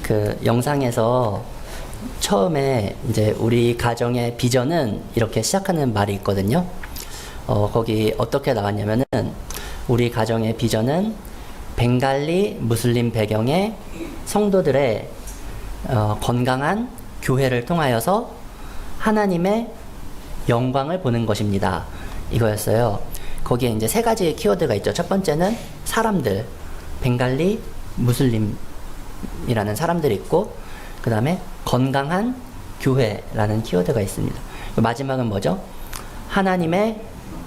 그 영상에서 처음에 이제 우리 가정의 비전은 이렇게 시작하는 말이 있거든요. 거기 어떻게 나왔냐면은 우리 가정의 비전은 벵갈리 무슬림 배경의 성도들의 건강한 교회를 통하여서 하나님의 영광을 보는 것입니다. 이거였어요. 거기에 이제 세 가지의 키워드가 있죠. 첫 번째는 사람들, 벵갈리 무슬림이라는 사람들이 있고, 그 다음에 건강한 교회라는 키워드가 있습니다. 마지막은 뭐죠? 하나님의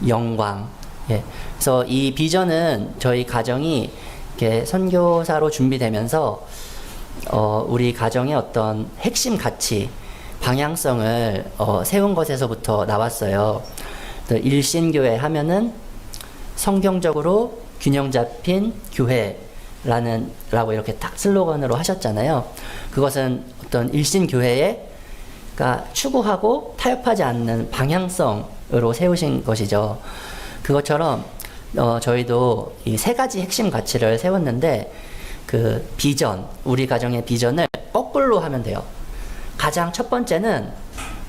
영광. 예. 그래서 이 비전은 저희 가정이 이렇게 선교사로 준비되면서 우리 가정의 어떤 핵심 가치, 방향성을 세운 것에서부터 나왔어요. 일신교회 하면은 성경적으로 균형 잡힌 교회라고 이렇게 딱 슬로건으로 하셨잖아요. 그것은 어떤 일신교회가 추구하고 타협하지 않는 방향성으로 세우신 것이죠. 그것처럼 저희도 이 세 가지 핵심 가치를 세웠는데, 그 비전, 우리 가정의 비전을 거꾸로 하면 돼요. 가장 첫 번째는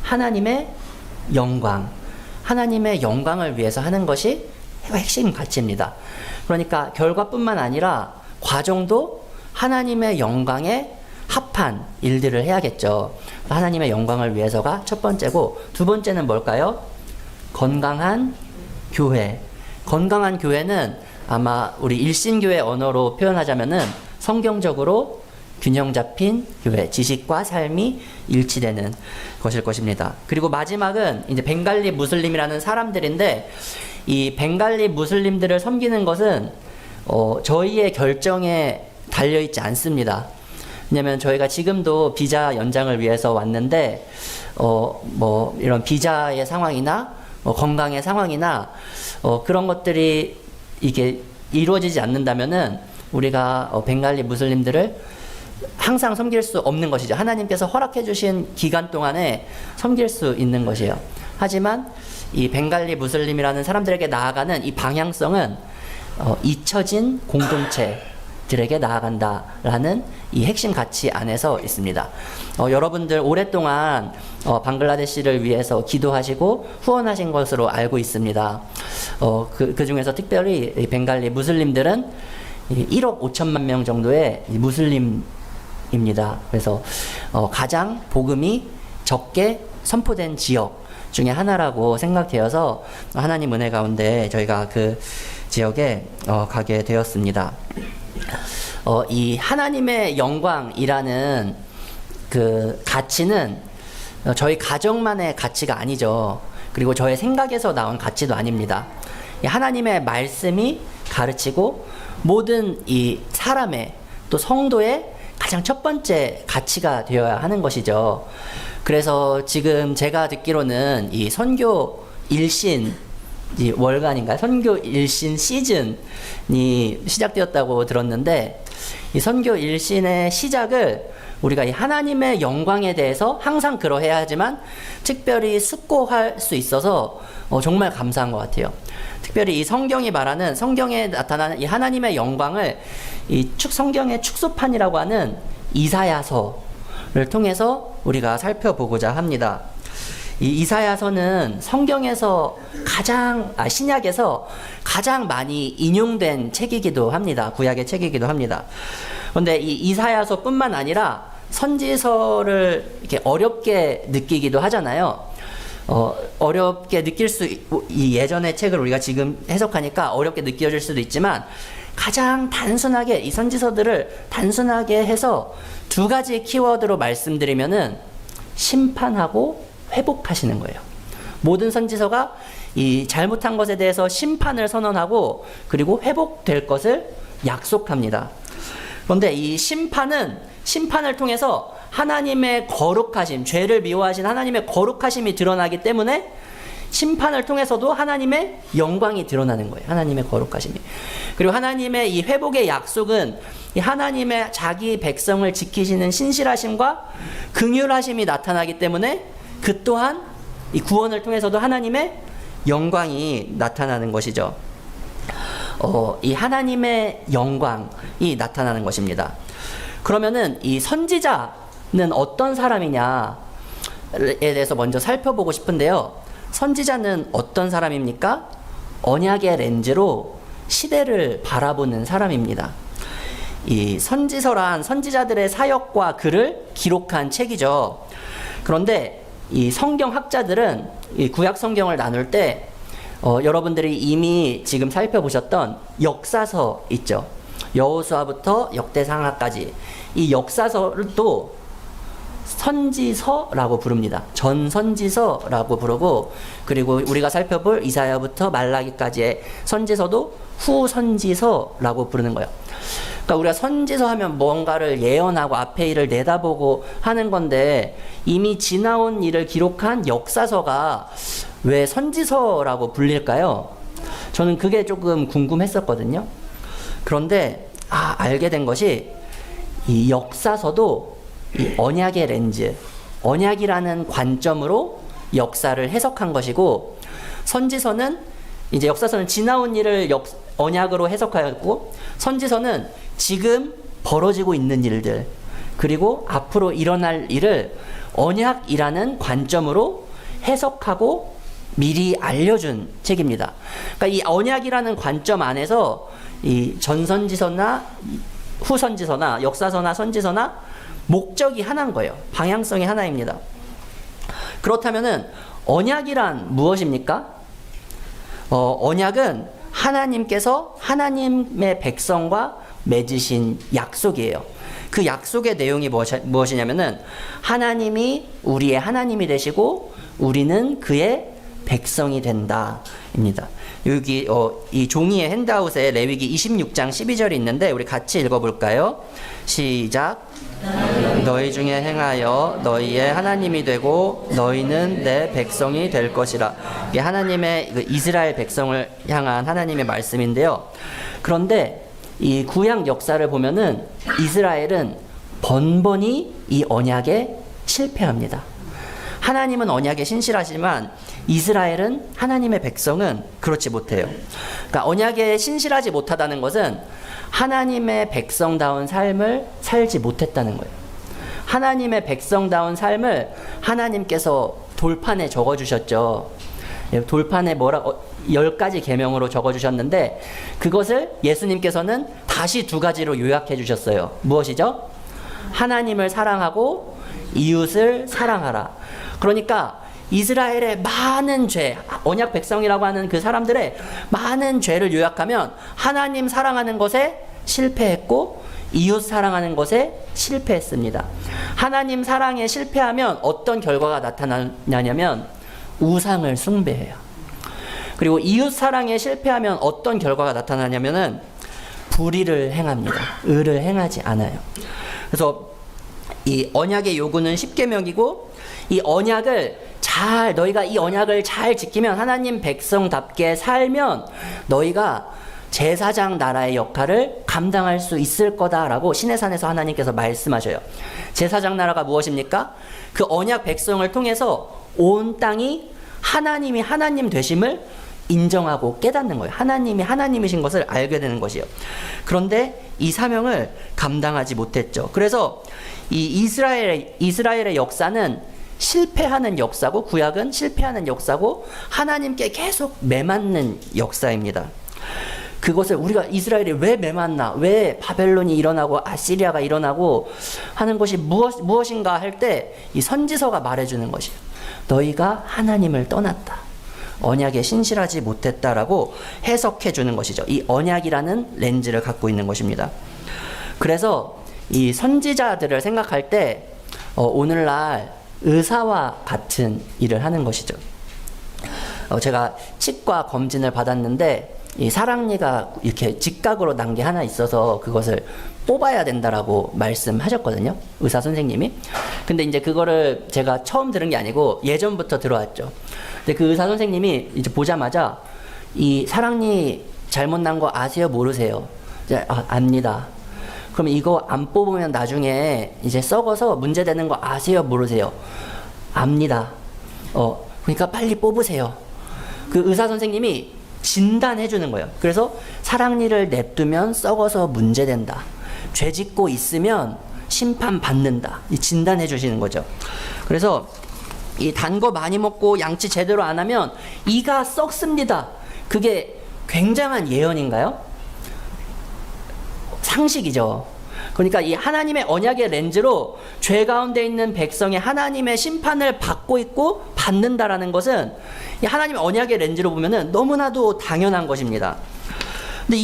하나님의 영광. 하나님의 영광을 위해서 하는 것이 핵심 가치입니다. 그러니까 결과뿐만 아니라 과정도 하나님의 영광에 합한 일들을 해야겠죠. 하나님의 영광을 위해서가 첫 번째고, 두 번째는 뭘까요? 건강한 교회. 건강한 교회는 아마 우리 일신교회 언어로 표현하자면은 성경적으로 균형 잡힌 교회, 지식과 삶이 일치되는 것일 것입니다. 그리고 마지막은 이제 벵갈리 무슬림이라는 사람들인데, 이 벵갈리 무슬림들을 섬기는 것은 저희의 결정에 달려있지 않습니다. 왜냐면 저희가 지금도 비자 연장을 위해서 왔는데, 뭐 이런 비자의 상황이나 건강의 상황이나 그런 것들이 이게 이루어지지 않는다면은 우리가 벵갈리 무슬림들을 항상 섬길 수 없는 것이죠. 하나님께서 허락해 주신 기간 동안에 섬길 수 있는 것이에요. 하지만 이 벵갈리 무슬림이라는 사람들에게 나아가는 이 방향성은 잊혀진 공동체들에게 나아간다라는 이 핵심 가치 안에서 있습니다. 여러분들 오랫동안 방글라데시를 위해서 기도하시고 후원하신 것으로 알고 있습니다. 그 중에서 특별히 이 벵갈리 무슬림들은 1억 5천만 명 정도의 무슬림입니다. 그래서 가장 복음이 적게 선포된 지역 중에 하나라고 생각되어서 하나님 은혜 가운데 저희가 그 지역에 가게 되었습니다. 이 하나님의 영광이라는 그 가치는 저희 가정만의 가치가 아니죠. 그리고 저의 생각에서 나온 가치도 아닙니다. 하나님의 말씀이 가르치고 모든 이 사람의 또 성도의 가장 첫 번째 가치가 되어야 하는 것이죠. 그래서 지금 제가 듣기로는 이 선교 일신 이 월간인가 선교 일신 시즌이 시작되었다고 들었는데, 이 선교 일신의 시작을 우리가 이 하나님의 영광에 대해서 항상 그러해야 하지만 특별히 숙고할 수 있어서 정말 감사한 것 같아요. 특별히 이 성경이 말하는, 성경에 나타나는 이 하나님의 영광을 이 성경의 축소판이라고 하는 이사야서를 통해서 우리가 살펴보고자 합니다. 이 이사야서는 성경에서 신약에서 가장 많이 인용된 책이기도 합니다. 구약의 책이기도 합니다. 그런데 이 이사야서뿐만 아니라 선지서를 이렇게 어렵게 느끼기도 하잖아요. 어렵게 느낄 이 예전의 책을 우리가 지금 해석하니까 어렵게 느껴질 수도 있지만, 가장 단순하게 이 선지서들을 단순하게 해서 두 가지 키워드로 말씀드리면은 심판하고 회복하시는 거예요. 모든 선지서가 이 잘못한 것에 대해서 심판을 선언하고 그리고 회복될 것을 약속합니다. 그런데 이 심판을 통해서 하나님의 거룩하심, 죄를 미워하신 하나님의 거룩하심이 드러나기 때문에 심판을 통해서도 하나님의 영광이 드러나는 거예요. 하나님의 거룩하심이. 그리고 하나님의 이 회복의 약속은 이 하나님의 자기 백성을 지키시는 신실하심과 긍휼하심이 나타나기 때문에 그 또한 이 구원을 통해서도 하나님의 영광이 나타나는 것이죠. 이 하나님의 영광이 나타나는 것입니다. 그러면은 이 선지자는 어떤 사람이냐에 대해서 먼저 살펴보고 싶은데요. 선지자는 어떤 사람입니까? 언약의 렌즈로 시대를 바라보는 사람입니다. 이 선지서란 선지자들의 사역과 글을 기록한 책이죠. 그런데 이 성경학자들은 이 구약 성경을 나눌 때 여러분들이 이미 지금 살펴보셨던 역사서 있죠. 여호수아부터 역대상하까지 이 역사서를 또 선지서라고 부릅니다. 전선지서라고 부르고, 그리고 우리가 살펴볼 이사야부터 말라기까지의 선지서도 후선지서라고 부르는 거예요. 그러니까 우리가 선지서 하면 뭔가를 예언하고 앞에 일을 내다보고 하는 건데, 이미 지나온 일을 기록한 역사서가 왜 선지서라고 불릴까요? 저는 그게 조금 궁금했었거든요. 그런데 알게 된 것이, 이 역사서도 이 언약의 렌즈, 언약이라는 관점으로 역사를 해석한 것이고, 선지서는 이제 역사서는 지나온 일을 언약으로 해석하였고, 선지서는 지금 벌어지고 있는 일들, 그리고 앞으로 일어날 일을 언약이라는 관점으로 해석하고 미리 알려준 책입니다. 그러니까 이 언약이라는 관점 안에서 이 전선지서나 후선지서나 역사서나 선지서나 목적이 하나인 거예요. 방향성이 하나입니다. 그렇다면은 언약이란 무엇입니까? 언약은 하나님께서 하나님의 백성과 맺으신 약속이에요. 그 약속의 내용이 무엇이냐면은 하나님이 우리의 하나님이 되시고 우리는 그의 백성이 된다입니다. 여기 이 종이의 핸드아웃에 레위기 26장 12절이 있는데 우리 같이 읽어볼까요? 시작. 너희 중에 행하여 너희의 하나님이 되고 너희는 내 백성이 될 것이라. 이게 하나님의 이스라엘 백성을 향한 하나님의 말씀인데요. 그런데 이 구약 역사를 보면은 이스라엘은 번번이 이 언약에 실패합니다. 하나님은 언약에 신실하지만 이스라엘은, 하나님의 백성은 그렇지 못해요. 그러니까 언약에 신실하지 못하다는 것은 하나님의 백성다운 삶을 살지 못했다는 거예요. 하나님의 백성다운 삶을 하나님께서 돌판에 적어주셨죠. 돌판에 10가지 계명으로 적어주셨는데, 그것을 예수님께서는 다시 2가지로 요약해 주셨어요. 무엇이죠? 하나님을 사랑하고 이웃을 사랑하라. 그러니까 이스라엘의 많은 죄, 언약 백성이라고 하는 그 사람들의 많은 죄를 요약하면 하나님 사랑하는 것에 실패했고 이웃 사랑하는 것에 실패했습니다. 하나님 사랑에 실패하면 어떤 결과가 나타나냐면 우상을 숭배해요. 그리고 이웃 사랑에 실패하면 어떤 결과가 나타나냐면은 불의를 행합니다. 의를 행하지 않아요. 그래서 이 언약의 요구는 10계명이고, 이 언약을 너희가 이 언약을 잘 지키면, 하나님 백성답게 살면 너희가 제사장 나라의 역할을 감당할 수 있을 거다라고 시내산에서 하나님께서 말씀하셔요. 제사장 나라가 무엇입니까? 그 언약 백성을 통해서 온 땅이 하나님이 하나님 되심을 인정하고 깨닫는 거예요. 하나님이 하나님이신 것을 알게 되는 것이에요. 그런데 이 사명을 감당하지 못했죠. 그래서 이 이스라엘의 역사는 실패하는 역사고, 구약은 실패하는 역사고, 하나님께 계속 매맞는 역사입니다. 그것을 우리가 이스라엘이 왜 매맞나, 왜 바벨론이 일어나고 아시리아가 일어나고 하는 것이 무엇인가 할 때 이 선지서가 말해주는 것이에요. 너희가 하나님을 떠났다, 언약에 신실하지 못했다라고 해석해 주는 것이죠. 이 언약이라는 렌즈를 갖고 있는 것입니다. 그래서 이 선지자들을 생각할 때 오늘날 의사와 같은 일을 하는 것이죠. 제가 치과 검진을 받았는데 이 사랑니가 이렇게 직각으로 난 게 하나 있어서 그것을 뽑아야 된다라고 말씀하셨거든요, 의사 선생님이. 근데 이제 그거를 제가 처음 들은 게 아니고 예전부터 들어왔죠. 근데 그 의사 선생님이 이제 보자마자 이 사랑니 잘못 난 거 아세요, 모르세요? 이제 압니다. 그럼 이거 안 뽑으면 나중에 이제 썩어서 문제되는 거 아세요, 모르세요? 압니다. 그러니까 빨리 뽑으세요. 그 의사 선생님이 진단해 주는 거예요. 그래서 사랑니를 냅두면 썩어서 문제된다. 죄 짓고 있으면 심판받는다. 이 진단해 주시는 거죠. 그래서 이 단 거 많이 먹고 양치 제대로 안 하면 이가 썩습니다. 그게 굉장한 예언인가요? 상식이죠. 그러니까 이 하나님의 언약의 렌즈로 죄 가운데 있는 백성이 하나님의 심판을 받고 있고 받는다라는 것은 이 하나님의 언약의 렌즈로 보면은 너무나도 당연한 것입니다. 근데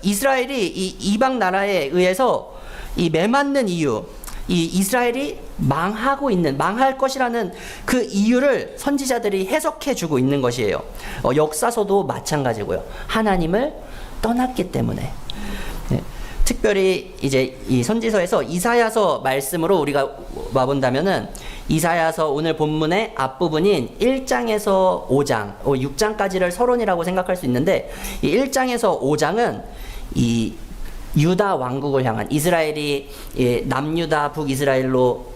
이스라엘이 이 이방 나라에 의해서 이 매맞는 이유, 이 이스라엘이 망할 것이라는 그 이유를 선지자들이 해석해 주고 있는 것이에요. 역사서도 마찬가지고요. 하나님을 떠났기 때문에. 네. 특별히 이제 이 선지서에서 이사야서 말씀으로 우리가 와본다면은 이사야서 오늘 본문의 앞부분인 1장에서 5장, 6장까지를 서론이라고 생각할 수 있는데 이 1장에서 5장은 이 유다 왕국을 향한 이스라엘이 남유다 북이스라엘로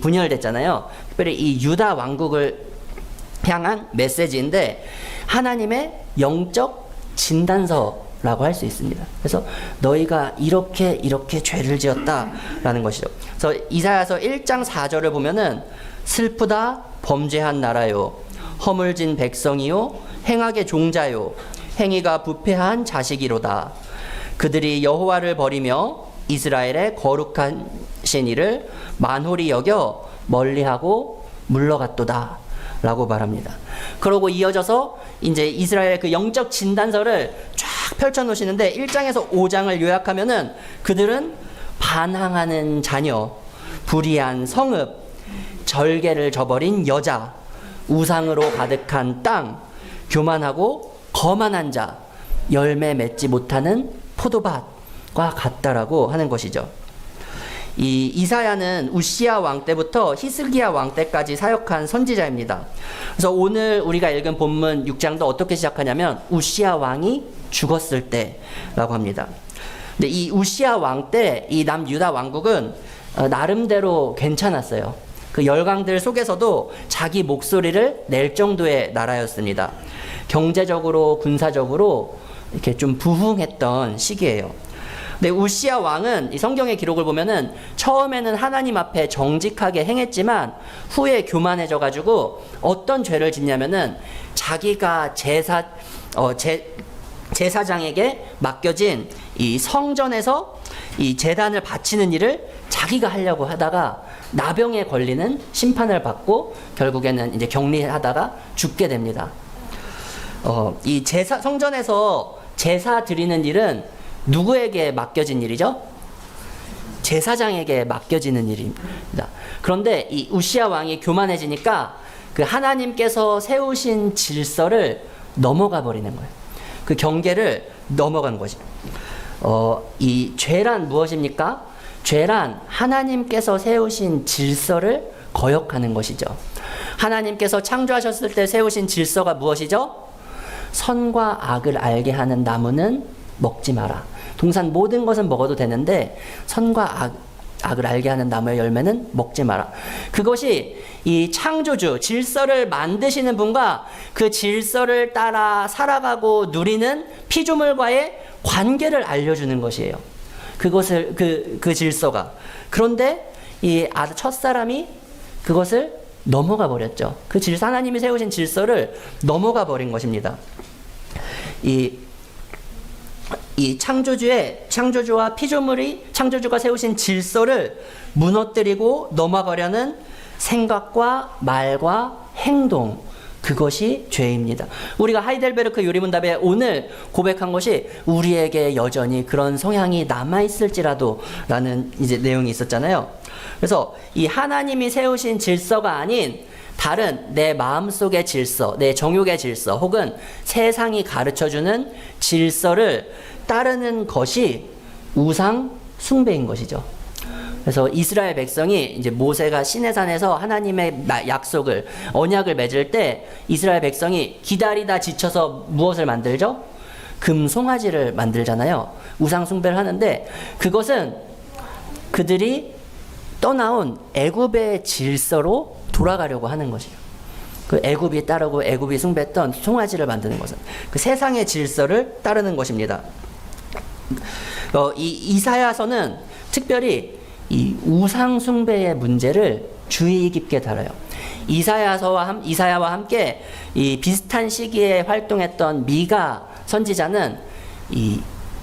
분열됐잖아요. 특별히 이 유다 왕국을 향한 메시지인데 하나님의 영적 진단서라고 할 수 있습니다. 그래서 너희가 이렇게 죄를 지었다라는 것이죠. 그래서 이사야서 1장 4절을 보면은 슬프다 범죄한 나라요 허물진 백성이요 행악의 종자요 행위가 부패한 자식이로다. 그들이 여호와를 버리며 이스라엘의 거룩하신 이를 만홀히 여겨 멀리하고 물러갔도다 라고 말합니다. 그러고 이어져서 이제 이스라엘의 그 영적 진단서를 쫙 펼쳐 놓으시는데 1장에서 5장을 요약하면은 그들은 반항하는 자녀, 불의한 성읍, 절개를 저버린 여자, 우상으로 가득한 땅, 교만하고 거만한 자, 열매 맺지 못하는 포도밭과 같다라고 하는 것이죠. 이 이사야는 우시야 왕 때부터 히스기야 왕 때까지 사역한 선지자입니다. 그래서 오늘 우리가 읽은 본문 6장도 어떻게 시작하냐면 우시야 왕이 죽었을 때라고 합니다. 근데 이 우시야 왕 때 이 남유다 왕국은 나름대로 괜찮았어요. 그 열강들 속에서도 자기 목소리를 낼 정도의 나라였습니다. 경제적으로 군사적으로 이렇게 좀 부흥했던 시기예요. 근데 우시야 왕은 이 성경의 기록을 보면은 처음에는 하나님 앞에 정직하게 행했지만 후에 교만해져 가지고 어떤 죄를 짓냐면은 자기가 제사장에게 맡겨진 이 성전에서 이 제단을 바치는 일을 자기가 하려고 하다가 나병에 걸리는 심판을 받고 결국에는 이제 격리하다가 죽게 됩니다. 이 성전에서 제사 드리는 일은 누구에게 맡겨진 일이죠? 제사장에게 맡겨지는 일입니다. 그런데 이 우시야 왕이 교만해지니까 그 하나님께서 세우신 질서를 넘어가 버리는 거예요. 그 경계를 넘어간 거죠. 이 죄란 무엇입니까? 죄란 하나님께서 세우신 질서를 거역하는 것이죠. 하나님께서 창조하셨을 때 세우신 질서가 무엇이죠? 선과 악을 알게 하는 나무는 먹지 마라. 동산 모든 것은 먹어도 되는데 선과 악을 알게 하는 나무의 열매는 먹지 마라. 그것이 이 창조주, 질서를 만드시는 분과 그 질서를 따라 살아가고 누리는 피조물과의 관계를 알려주는 것이에요. 그것을 그 질서가. 그런데 이 첫사람이 그것을 넘어가 버렸죠. 그 하나님이 세우신 질서를 넘어가 버린 것입니다. 이 창조주와 피조물이 창조주가 세우신 질서를 무너뜨리고 넘어가려는 생각과 말과 행동, 그것이 죄입니다. 우리가 하이델베르크 요리문답에 오늘 고백한 것이 우리에게 여전히 그런 성향이 남아있을지라도 라는 이제 내용이 있었잖아요. 그래서 이 하나님이 세우신 질서가 아닌 다른 내 마음속의 질서, 내 정욕의 질서 혹은 세상이 가르쳐주는 질서를 따르는 것이 우상 숭배인 것이죠. 그래서 이스라엘 백성이 이제 모세가 시내산에서 하나님의 약속을 언약을 맺을 때 이스라엘 백성이 기다리다 지쳐서 무엇을 만들죠? 금송아지를 만들잖아요. 우상 숭배를 하는데 그것은 그들이 떠나온 애굽의 질서로 돌아가려고 하는 것이에요. 그 애굽이 따르고 애굽이 숭배했던 송아지를 만드는 것은 그 세상의 질서를 따르는 것입니다. 이 이사야서는 특별히 이 우상 숭배의 문제를 주의 깊게 다뤄요. 이사야와 함께 이 비슷한 시기에 활동했던 미가 선지자는 이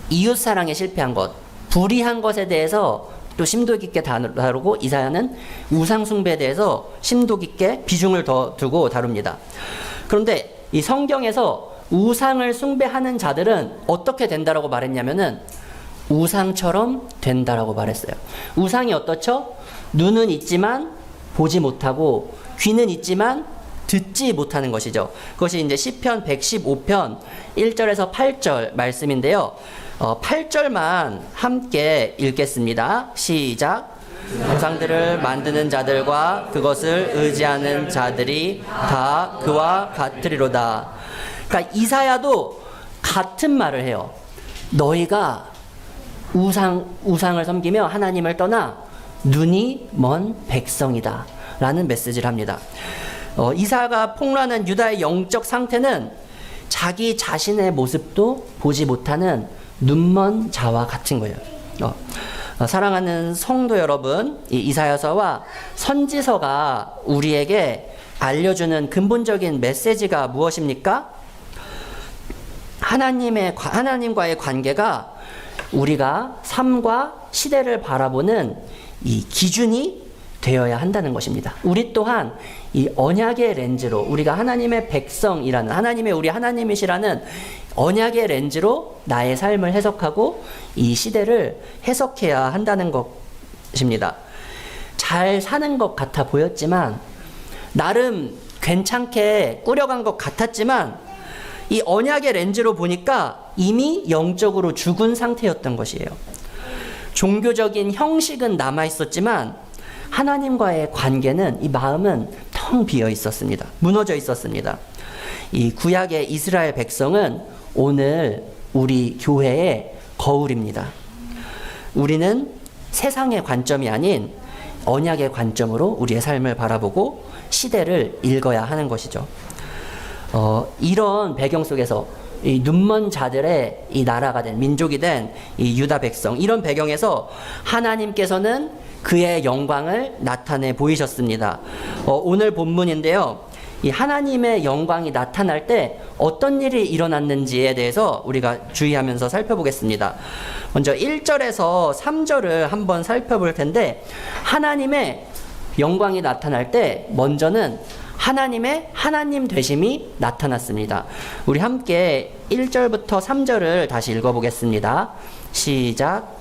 이웃 사랑에 실패한 것, 불의한 것에 대해서 또 심도 깊게 다루고, 이사야는 우상 숭배에 대해서 심도 깊게 비중을 더 두고 다룹니다. 그런데 이 성경에서 우상을 숭배하는 자들은 어떻게 된다라고 말했냐면은 우상처럼 된다라고 말했어요. 우상이 어떻죠? 눈은 있지만 보지 못하고, 귀는 있지만 듣지 못하는 것이죠. 그것이 이제 시편 115편 1절에서 8절 말씀인데요. 8절만 함께 읽겠습니다. 시작. 우상들을 만드는 자들과 그것을 의지하는 자들이 다 그와 같으리로다. 그러니까 이사야도 같은 말을 해요. 너희가 우상을 섬기며 하나님을 떠나 눈이 먼 백성이다 라는 메시지를 합니다. 이사야가 폭로하는 유다의 영적 상태는 자기 자신의 모습도 보지 못하는 눈먼 자와 같은 거예요. 사랑하는 성도 여러분, 이 이사야서와 선지서가 우리에게 알려주는 근본적인 메시지가 무엇입니까? 하나님과의 관계가 우리가 삶과 시대를 바라보는 이 기준이 되어야 한다는 것입니다. 우리 또한 이 언약의 렌즈로, 우리가 하나님의 백성이라는, 하나님의 우리 하나님이시라는 언약의 렌즈로 나의 삶을 해석하고 이 시대를 해석해야 한다는 것입니다. 잘 사는 것 같아 보였지만, 나름 괜찮게 꾸려간 것 같았지만, 이 언약의 렌즈로 보니까 이미 영적으로 죽은 상태였던 것이에요. 종교적인 형식은 남아 있었지만 하나님과의 관계는, 이 마음은 텅 비어 있었습니다. 무너져 있었습니다. 이 구약의 이스라엘 백성은 오늘 우리 교회의 거울입니다. 우리는 세상의 관점이 아닌 언약의 관점으로 우리의 삶을 바라보고 시대를 읽어야 하는 것이죠. 이런 배경 속에서 이 눈먼 자들의 이 나라가 된, 민족이 된 이 유다 백성, 이런 배경에서 하나님께서는 그의 영광을 나타내 보이셨습니다. 오늘 본문인데요. 이 하나님의 영광이 나타날 때 어떤 일이 일어났는지에 대해서 우리가 주의하면서 살펴보겠습니다. 먼저 1절에서 3절을 한번 살펴볼 텐데, 하나님의 영광이 나타날 때 먼저는 하나님의 하나님 되심이 나타났습니다. 우리 함께 1절부터 3절을 다시 읽어보겠습니다. 시작.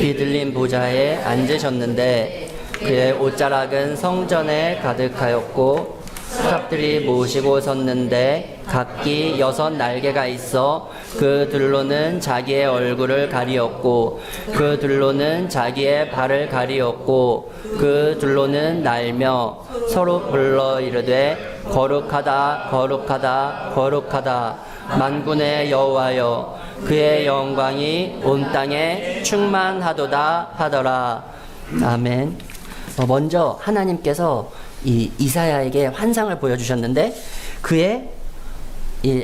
비들린 보좌에 앉으셨는데 그의 옷자락은 성전에 가득하였고, 스탑들이 모시고 섰는데 각기 6 날개가 있어 그 둘로는 자기의 얼굴을 가리었고, 그 둘로는 자기의 발을 가리었고, 그 둘로는 날며 서로 불러 이르되 거룩하다 거룩하다 거룩하다 만군의 여호와여, 그의 영광이 온 땅에 충만하도다 하더라. 아멘. 먼저 하나님께서 이 이사야에게 환상을 보여주셨는데,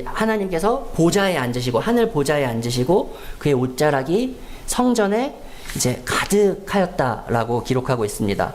하나님께서 보좌에 앉으시고, 하늘 보좌에 앉으시고, 그의 옷자락이 성전에 이제 가득하였다라고 기록하고 있습니다.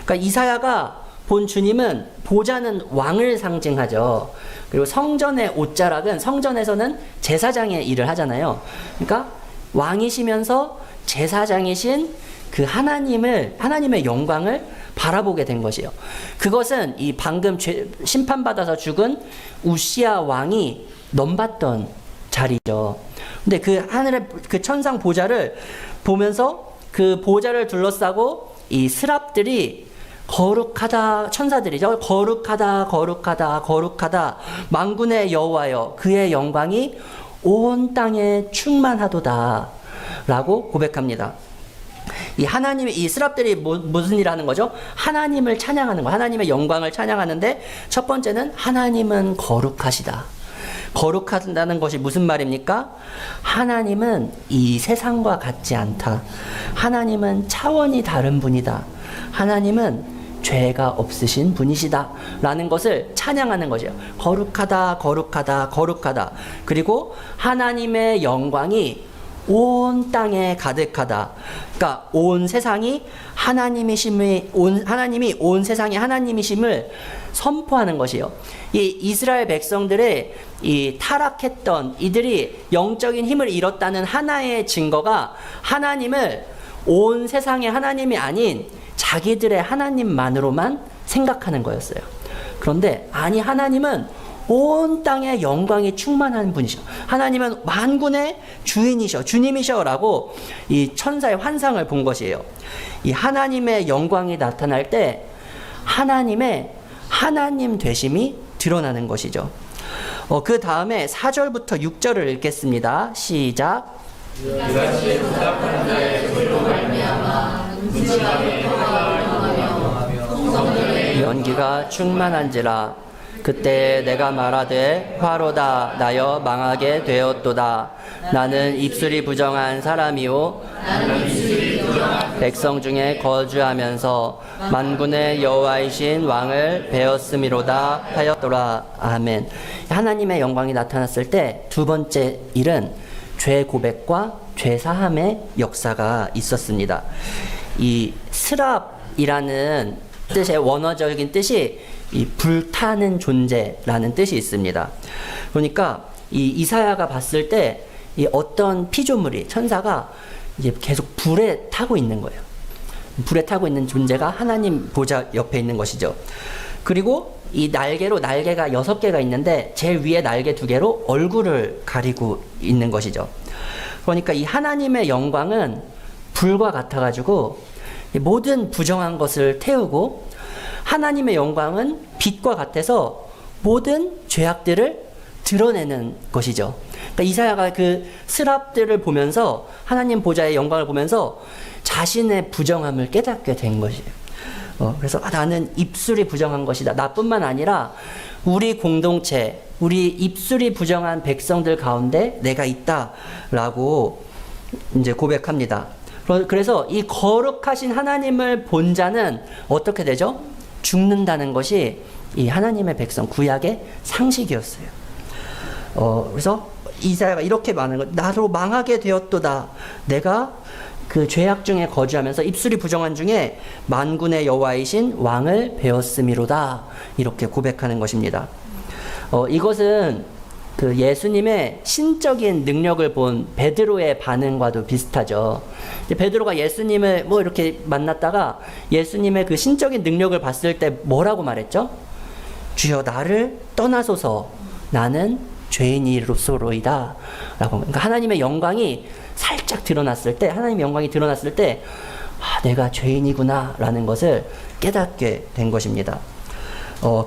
그러니까 이사야가 본 주님은, 보좌는 왕을 상징하죠. 그리고 성전의 옷자락은, 성전에서는 제사장의 일을 하잖아요. 그러니까 왕이시면서 제사장이신 그 하나님의 영광을 바라보게 된 것이에요. 그것은 이 방금 심판받아서 죽은 우시야 왕이 넘봤던 자리죠. 근데 그 하늘의 그 천상 보좌를 보면서, 그 보좌를 둘러싸고 이 스랍들이 거룩하다, 천사들이죠. 거룩하다 거룩하다 거룩하다 만군의 여호와여, 그의 영광이 온 땅에 충만하도다 라고 고백합니다. 이 하나님의, 이 스랍들이 무슨 일을 하는 거죠? 하나님을 찬양하는 거, 하나님의 영광을 찬양하는데, 첫 번째는 하나님은 거룩하시다. 거룩하다는 것이 무슨 말입니까? 하나님은 이 세상과 같지 않다. 하나님은 차원이 다른 분이다. 하나님은 죄가 없으신 분이시다 라는 것을 찬양하는 거죠. 거룩하다, 거룩하다, 거룩하다. 그리고 하나님의 영광이 온 땅에 가득하다. 그러니까 온 세상이 하나님이 온 세상이 하나님이심을 선포하는 것이요. 이 이스라엘 백성들의 이 타락했던 이들이 영적인 힘을 잃었다는 하나의 증거가 하나님을 온 세상의 하나님이 아닌 자기들의 하나님만으로만 생각하는 거였어요. 그런데 아니, 하나님은 온 땅에 영광이 충만한 분이셔. 하나님은 만군의 주인이셔, 주님이셔라고 이 천사의 환상을 본 것이에요. 이 하나님의 영광이 나타날 때 하나님의 하나님 되심이 드러나는 것이죠. 그 다음에 4절부터 6절을 읽겠습니다. 시작. 이같이 부탁하는 자의 소리로 말미암아 음침하게 경하며 연기가 충만한지라. 그때 내가 말하되 화로다 나여 망하게 되었도다. 나는 입술이 부정한 사람이요 백성 중에 거주하면서 만군의 여호와이신 왕을 배웠음이로다 하였더라. 아멘. 하나님의 영광이 나타났을 때 두 번째 일은 죄 고백과 죄 사함의 역사가 있었습니다. 이 스랍이라는 뜻의 원어적인 뜻이 이 불타는 존재라는 뜻이 있습니다. 그러니까 이 이사야가 봤을 때 이 어떤 피조물이 천사가 이제 계속 불에 타고 있는 거예요. 불에 타고 있는 존재가 하나님 보좌 옆에 있는 것이죠. 그리고 이 날개가 6개가 있는데 제일 위에 날개 2개로 얼굴을 가리고 있는 것이죠. 그러니까 이 하나님의 영광은 불과 같아가지고 모든 부정한 것을 태우고, 하나님의 영광은 빛과 같아서 모든 죄악들을 드러내는 것이죠. 그러니까 이사야가 그 스랍들을 보면서, 하나님 보좌의 영광을 보면서 자신의 부정함을 깨닫게 된 것이에요. 그래서 나는 입술이 부정한 것이다. 나뿐만 아니라 우리 공동체, 우리 입술이 부정한 백성들 가운데 내가 있다라고 이제 고백합니다. 그래서 이 거룩하신 하나님을 본 자는 어떻게 되죠? 죽는다는 것이 이 하나님의 백성 구약의 상식이었어요. 그래서 이사야가 이렇게 말하는 거, 나로 망하게 되었도다. 내가 그 죄악 중에 거주하면서 입술이 부정한 중에 만군의 여호와이신 왕을 배웠음이로다. 이렇게 고백하는 것입니다. 이것은 그 예수님의 신적인 능력을 본 베드로의 반응과도 비슷하죠. 베드로가 예수님을 뭐 이렇게 만났다가 예수님의 그 신적인 능력을 봤을 때 뭐라고 말했죠? 주여 나를 떠나소서 나는 죄인이로소로이다 라고. 그러니까 하나님의 영광이 살짝 드러났을 때, 하나님의 영광이 드러났을 때 내가 죄인이구나 라는 것을 깨닫게 된 것입니다.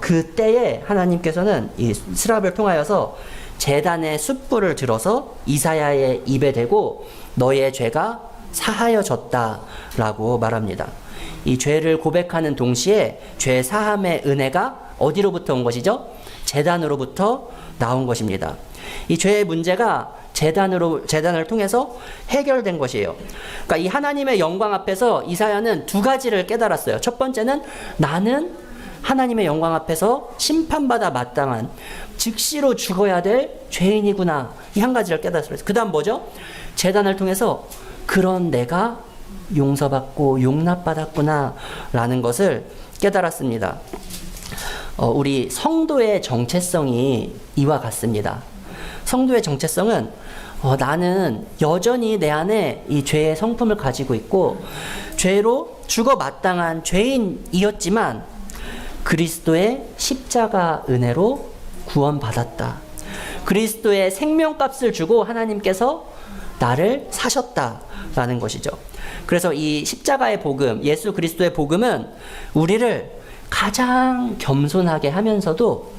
그때에 하나님께서는 이 스랍을 통하여서 제단의 숯불을 들어서 이사야의 입에 대고 너의 죄가 사하여졌다 라고 말합니다. 이 죄를 고백하는 동시에 죄 사함의 은혜가 어디로부터 온 것이죠? 제단으로부터 나온 것입니다. 이 죄의 문제가 제단을 통해서 해결된 것이에요. 그러니까 이 하나님의 영광 앞에서 이사야는 두 가지를 깨달았어요. 첫 번째는 나는 하나님의 영광 앞에서 심판받아 마땅한, 즉시로 죽어야 될 죄인이구나. 이 한 가지를 깨달았어요. 그 다음 뭐죠? 제단을 통해서 그런 내가 용서받고 용납받았구나 라는 것을 깨달았습니다. 우리 성도의 정체성이 이와 같습니다. 성도의 정체성은 나는 여전히 내 안에 이 죄의 성품을 가지고 있고 죄로 죽어 마땅한 죄인이었지만 그리스도의 십자가 은혜로 구원받았다. 그리스도의 생명값을 주고 하나님께서 나를 사셨다라는 것이죠. 그래서 이 십자가의 복음, 예수 그리스도의 복음은 우리를 가장 겸손하게 하면서도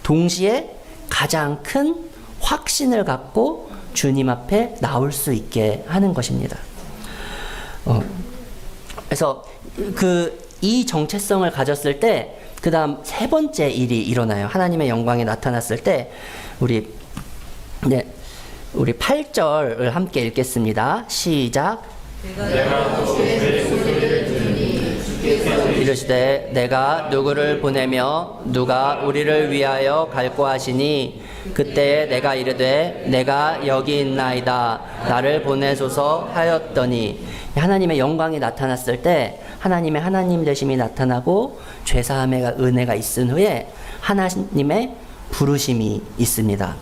동시에 가장 큰 확신을 갖고 주님 앞에 나올 수 있게 하는 것입니다. 그래서 이 정체성을 가졌을 때 그 다음 세 번째 일이 일어나요. 하나님의 영광이 나타났을 때 우리 8절을 함께 읽겠습니다. 시작. 내가 또 내 소리를 들으니 이르시되 내가 누구를 보내며 누가 우리를 위하여 갈고 하시니 그때에 내가 이르되 내가 여기 있나이다 나를 보내소서 하였더니 하나님의 영광이 나타났을 때 하나님의 하나님 되심이 나타나고 죄사함의 은혜가 있은 후에 하나님의 부르심이 있습니다.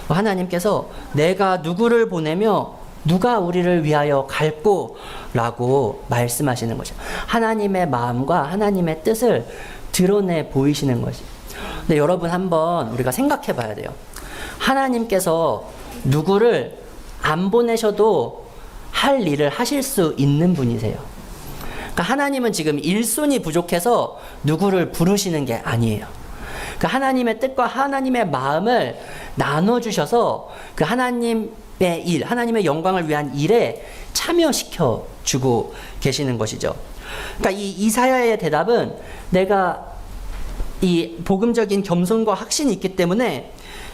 하나님께서 내가 누구를 보내며 누가 우리를 위하여 갈고 라고 말씀하시는 것이죠. 하나님의 마음과 하나님의 뜻을 드러내 보이시는 것이. 근데 여러분 한번 우리가 생각해 봐야 돼요. 하나님께서 누구를 안 보내셔도 할 일을 하실 수 있는 분이세요. 그러니까 하나님은 지금 일손이 부족해서 누구를 부르시는 게 아니에요. 그 하나님의 뜻과 하나님의 마음을 나눠주셔서 그 하나님의 일, 하나님의 영광을 위한 일에 참여시켜 주고 계시는 것이죠. 그러니까 이 이사야의 대답은 내가 이 복음적인 겸손과 확신이 있기 때문에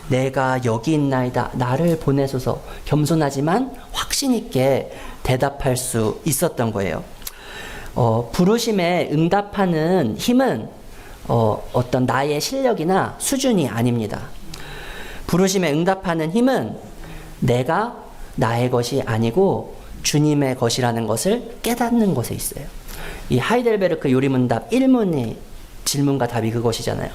내가 여기 있나이다 나를 보내소서 겸손하지만 확신 있게 대답할 수 있었던 거예요. 부르심에 응답하는 힘은 어떤 나의 실력이나 수준이 아닙니다. 부르심에 응답하는 힘은 내가 나의 것이 아니고 주님의 것이라는 것을 깨닫는 것에 있어요. 이 하이델베르크 요리문답 1문의 질문과 답이 그것이잖아요.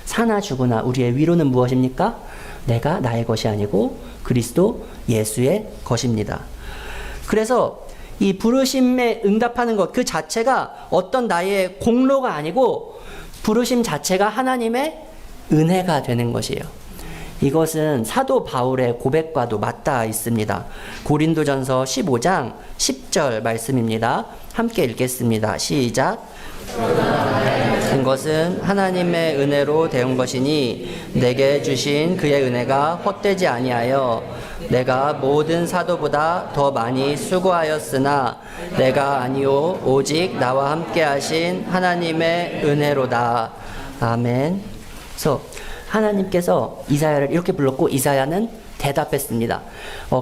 사나 죽으나 우리의 위로는 무엇입니까? 내가 나의 것이 아니고 그리스도 예수의 것입니다. 그래서 이 부르심에 응답하는 것 그 자체가 어떤 나의 공로가 아니고 부르심 자체가 하나님의 은혜가 되는 것이에요. 이것은 사도 바울의 고백과도 맞닿아 있습니다. 고린도전서 15장 10절 말씀입니다. 함께 읽겠습니다. 시작. 된 것은 하나님의 은혜로 되온 것이니 내게 주신 그의 은혜가 헛되지 아니하여 내가 모든 사도보다 더 많이 수고하였으나 내가 아니요 오직 나와 함께 하신 하나님의 은혜로다. 아멘. 그래서 하나님께서 이사야를 이렇게 불렀고 이사야는 대답했습니다.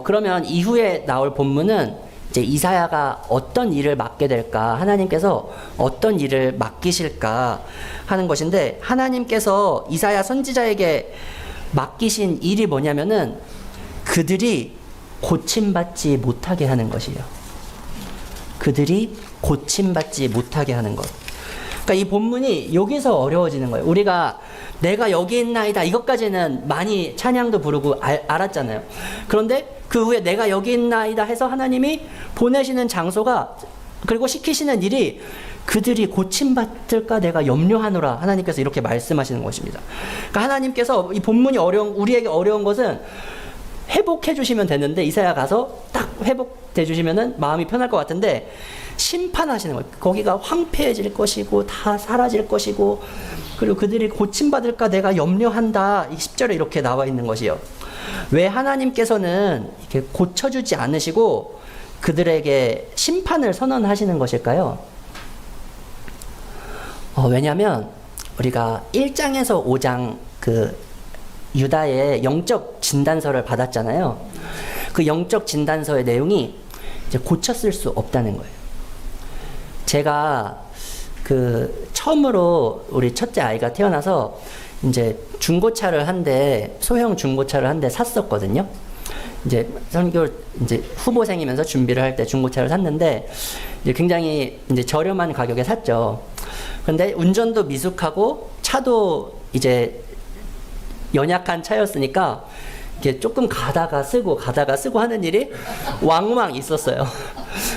그러면 이후에 나올 본문은 이제 이사야가 어떤 일을 맡게 될까, 하나님께서 어떤 일을 맡기실까 하는 것인데, 하나님께서 이사야 선지자에게 맡기신 일이 뭐냐면은 그들이 고침받지 못하게 하는 것이에요. 그들이 고침받지 못하게 하는 것. 그러니까 이 본문이 여기서 어려워지는 거예요. 우리가 내가 여기 있나이다 이것까지는 많이 찬양도 부르고 알았잖아요. 그런데 그 후에 내가 여기 있나이다 해서 하나님이 보내시는 장소가 그리고 시키시는 일이 그들이 고침받을까 내가 염려하노라 하나님께서 이렇게 말씀하시는 것입니다. 그러니까 하나님께서 이 본문이 우리에게 어려운 것은 회복해 주시면 되는데 이사야 가서 딱 회복돼 주시면은 마음이 편할 것 같은데 심판하시는 거예요. 거기가 황폐해질 것이고 다 사라질 것이고 그리고 그들이 고침받을까 내가 염려한다. 이 10절에 이렇게 나와 있는 것이요. 왜 하나님께서는 이렇게 고쳐주지 않으시고 그들에게 심판을 선언하시는 것일까요? 왜냐하면 우리가 1장에서 5장 그 유다의 영적 진단서를 받았잖아요. 그 영적 진단서의 내용이 이제 고쳤을 수 없다는 거예요. 제가 그 처음으로 우리 첫째 아이가 태어나서 이제 중고차를 한 대, 소형 중고차를 한 대 샀었거든요. 이제 선교 이제 후보생이면서 준비를 할 때 중고차를 샀는데 이제 굉장히 이제 저렴한 가격에 샀죠. 그런데 운전도 미숙하고 차도 이제 연약한 차였으니까 이렇게 조금 가다가 쓰고 하는 일이 왕왕 있었어요.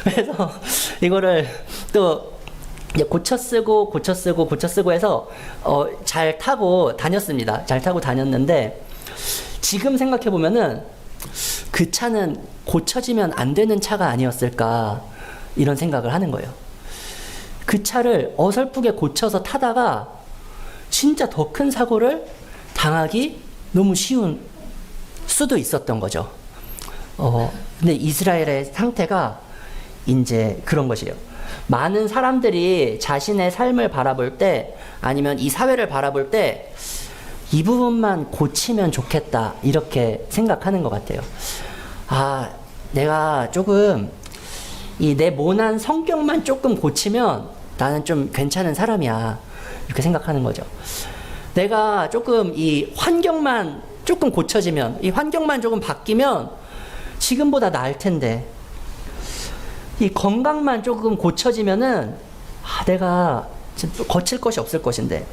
그래서 이거를 또 이제 고쳐 쓰고 해서 잘 타고 다녔습니다. 잘 타고 다녔는데 지금 생각해 보면은 그 차는 고쳐지면 안 되는 차가 아니었을까 이런 생각을 하는 거예요. 그 차를 어설프게 고쳐서 타다가 진짜 더 큰 사고를 당하기 너무 쉬운 수도 있었던 거죠. 근데 이스라엘의 상태가 이제 그런 것이에요. 많은 사람들이 자신의 삶을 바라볼 때 아니면 이 사회를 바라볼 때 이 부분만 고치면 좋겠다 이렇게 생각하는 것 같아요. 내가 조금 이 내 모난 성격만 조금 고치면 나는 좀 괜찮은 사람이야. 이렇게 생각하는 거죠. 내가 조금 이 환경만 조금 고쳐지면, 이 환경만 조금 바뀌면 지금보다 나을 텐데, 이 건강만 조금 고쳐지면은 내가 거칠 것이 없을 것인데.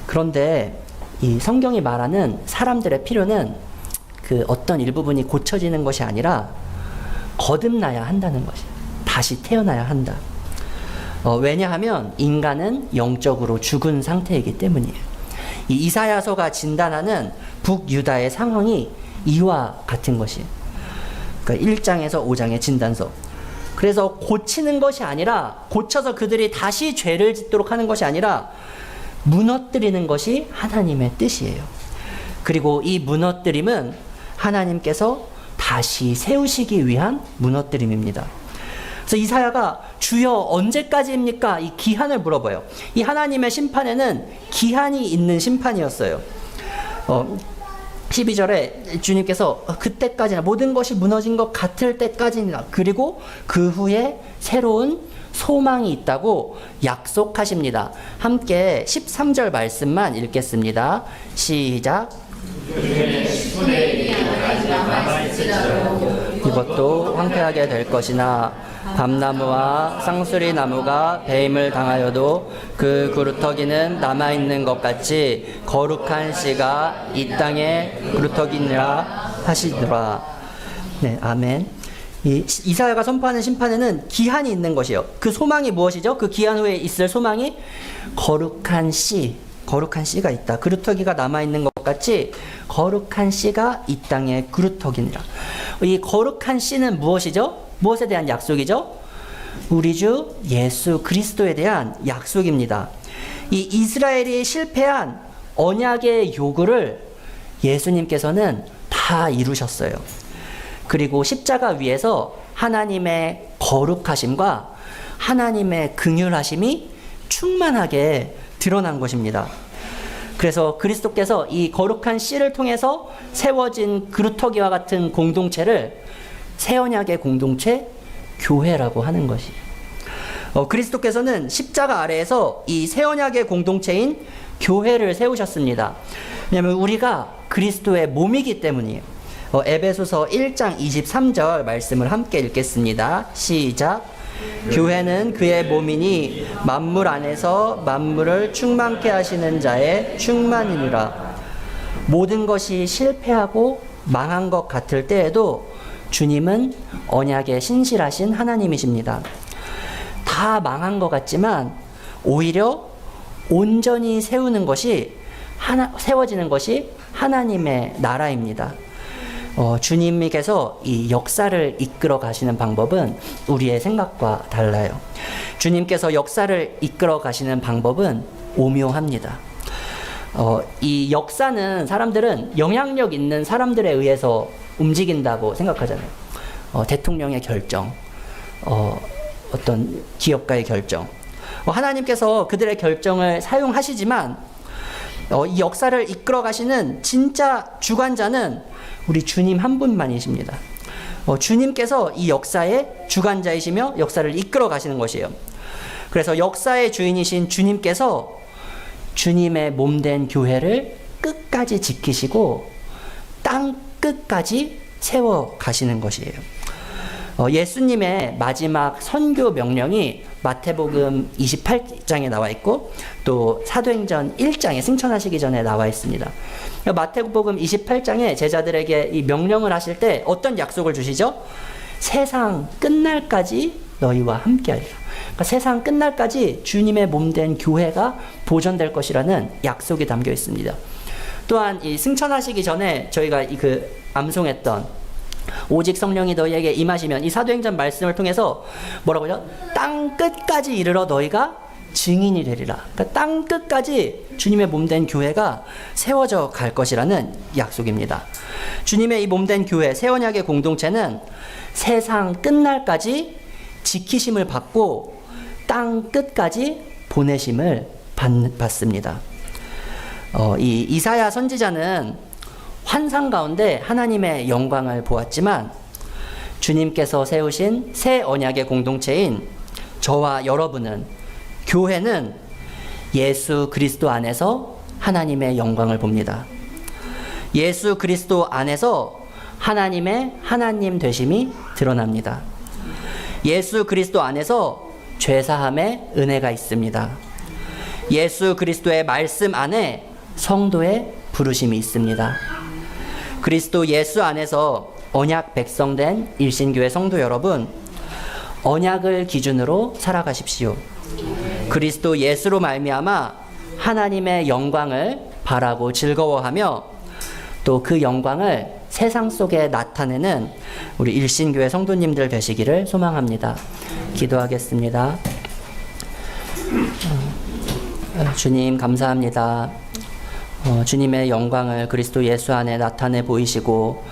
그런데 이 성경이 말하는 사람들의 필요는 그 어떤 일부분이 고쳐지는 것이 아니라 거듭나야 한다는 것이에요. 다시 태어나야 한다. 왜냐하면 인간은 영적으로 죽은 상태이기 때문이에요. 이 이사야서가 진단하는 북유다의 상황이 이와 같은 것이에요. 그러니까 1장에서 5장의 진단서. 그래서 고치는 것이 아니라, 고쳐서 그들이 다시 죄를 짓도록 하는 것이 아니라 무너뜨리는 것이 하나님의 뜻이에요. 그리고 이 무너뜨림은 하나님께서 다시 세우시기 위한 무너뜨림입니다. 그래서 이사야가 주여 언제까지입니까? 이 기한을 물어봐요. 이 하나님의 심판에는 기한이 있는 심판이었어요. 12절에 주님께서 그때까지나, 모든 것이 무너진 것 같을 때까지나, 그리고 그 후에 새로운 소망이 있다고 약속하십니다. 함께 13절 말씀만 읽겠습니다. 시작. 이것도 황폐하게 될 것이나 밤나무와 쌍수리 나무가 배임을 당하여도 그 그루터기는 남아있는 것 같이 거룩한 씨가 이 땅에 그루터기니라 하시더라. 네, 아멘. 이사야가 선포하는 심판에는 기한이 있는 것이에요. 그 소망이 무엇이죠? 그 기한 후에 있을 소망이 거룩한 씨가 있다. 그루터기가 남아있는 것 같이 거룩한 씨가 이 땅에 그루터기니라. 이 거룩한 씨는 무엇이죠? 무엇에 대한 약속이죠? 우리 주 예수 그리스도에 대한 약속입니다. 이 이스라엘이 실패한 언약의 요구를 예수님께서는 다 이루셨어요. 그리고 십자가 위에서 하나님의 거룩하심과 하나님의 긍휼하심이 충만하게 드러난 것입니다. 그래서 그리스도께서 이 거룩한 씨를 통해서 세워진 그루터기와 같은 공동체를 새 언약의 공동체, 교회라고 하는 것이. 그리스도께서는 십자가 아래에서 이 새 언약의 공동체인 교회를 세우셨습니다. 왜냐하면 우리가 그리스도의 몸이기 때문이에요. 에베소서 1장 23절 말씀을 함께 읽겠습니다. 시작. 교회는 그의 몸이니 만물 안에서 만물을 충만케 하시는 자의 충만이니라. 모든 것이 실패하고 망한 것 같을 때에도 주님은 언약에 신실하신 하나님이십니다. 다 망한 것 같지만 오히려 온전히 세우는 것이 세워지는 것이 하나님의 나라입니다. 주님께서 이 역사를 이끌어 가시는 방법은 우리의 생각과 달라요. 주님께서 역사를 이끌어 가시는 방법은 오묘합니다. 이 역사는 사람들은 영향력 있는 사람들에 의해서 움직인다고 생각하잖아요. 대통령의 결정, 어떤 기업가의 결정. 하나님께서 그들의 결정을 사용하시지만 이 역사를 이끌어 가시는 진짜 주관자는 우리 주님 한 분만이십니다. 주님께서 이 역사의 주관자이시며 역사를 이끌어 가시는 것이에요. 그래서 역사의 주인이신 주님께서 주님의 몸된 교회를 끝까지 지키시고 땅 끝까지 세워 가시는 것이에요. 예수님의 마지막 선교 명령이 마태복음 28장에 나와 있고 또 사도행전 1장에 승천하시기 전에 나와 있습니다. 마태복음 28장에 제자들에게 이 명령을 하실 때 어떤 약속을 주시죠? 세상 끝날까지 너희와 함께하리라. 그러니까 세상 끝날까지 주님의 몸된 교회가 보존될 것이라는 약속이 담겨 있습니다. 또한 이 승천하시기 전에 저희가 그 암송했던 오직 성령이 너희에게 임하시면, 이 사도행전 말씀을 통해서 뭐라고요? 땅 끝까지 이르러 너희가 증인이 되리라. 그러니까 땅 끝까지 주님의 몸된 교회가 세워져 갈 것이라는 약속입니다. 주님의 이 몸된 교회, 새 언약의 공동체는 세상 끝날까지 지키심을 받고 땅 끝까지 보내심을 받습니다. 이 이사야 선지자는 환상 가운데 하나님의 영광을 보았지만 주님께서 세우신 새 언약의 공동체인 저와 여러분은 교회는 예수 그리스도 안에서 하나님의 영광을 봅니다. 예수 그리스도 안에서 하나님의 하나님 되심이 드러납니다. 예수 그리스도 안에서 죄사함의 은혜가 있습니다. 예수 그리스도의 말씀 안에 성도의 부르심이 있습니다. 그리스도 예수 안에서 언약 백성된 일신교회 성도 여러분, 언약을 기준으로 살아가십시오. 그리스도 예수로 말미암아 하나님의 영광을 바라고 즐거워하며 또 그 영광을 세상 속에 나타내는 우리 일신교회 성도님들 되시기를 소망합니다. 기도하겠습니다. 주님 감사합니다. 주님의 영광을 그리스도 예수 안에 나타내 보이시고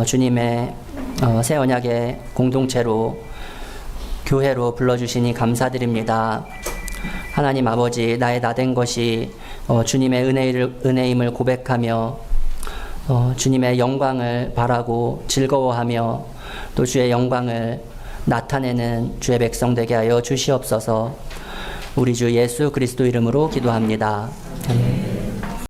주님의 새 언약의 공동체로 교회로 불러주시니 감사드립니다. 하나님 아버지, 나의 나된 것이 주님의 은혜임을 고백하며 주님의 영광을 바라고 즐거워하며 또 주의 영광을 나타내는 주의 백성 되게 하여 주시옵소서. 우리 주 예수 그리스도 이름으로 기도합니다.